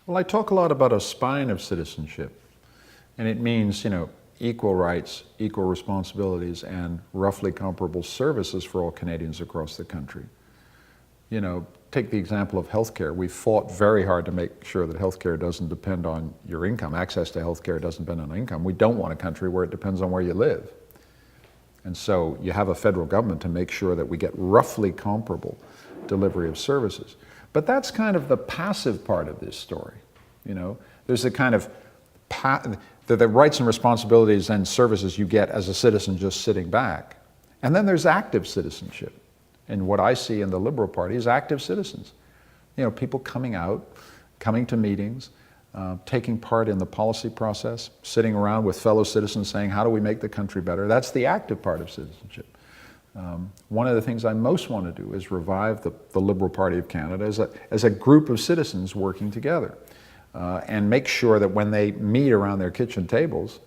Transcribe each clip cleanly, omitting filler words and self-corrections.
Well, I talk a lot about a spine of citizenship, and it means, equal rights, equal responsibilities, and roughly comparable services for all Canadians across the country. Take the example of healthcare. We've fought very hard to make sure that healthcare doesn't depend on your income. Access to healthcare doesn't depend on income. We don't want a country where it depends on where you live. And so you have a federal government to make sure that we get roughly comparable delivery of services. But that's kind of the passive part of this story. There's a kind of the rights and responsibilities and services you get as a citizen just sitting back. And then there's active citizenship. And what I see in the Liberal Party is active citizens. People coming out, coming to meetings, taking part in the policy process, sitting around with fellow citizens saying, how do we make the country better? That's the active part of citizenship. One of the things I most want to do is revive the Liberal Party of Canada as a group of citizens working together, and make sure that when they meet around their kitchen tables,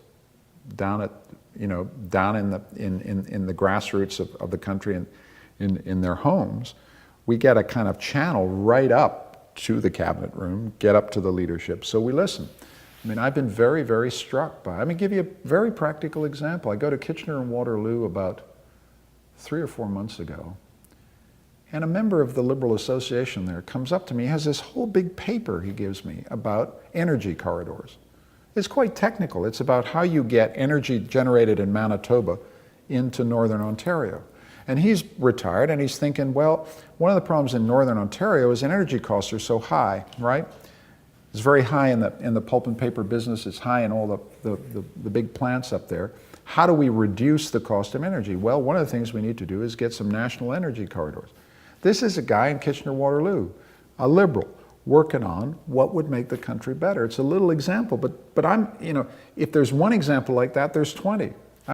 down in the grassroots of the country and in their homes, we get a kind of channel right up to the cabinet room, get up to the leadership, so we listen. I've been very, very struck by, give you a very practical example. I go to Kitchener and Waterloo about 3 or 4 months ago, and a member of the Liberal Association there comes up to me, has this whole big paper he gives me about energy corridors. It's quite technical. It's about how you get energy generated in Manitoba into Northern Ontario. And he's retired and he's thinking, well, one of the problems in Northern Ontario is energy costs are so high, right? It's very high in the pulp and paper business. It's high in all the big plants up there. How do we reduce the cost of energy? Well, one of the things we need to do is get some national energy corridors. This is a guy in Kitchener-Waterloo, a Liberal, working on what would make the country better. It's a little example, but if there's one example like that, there's 20.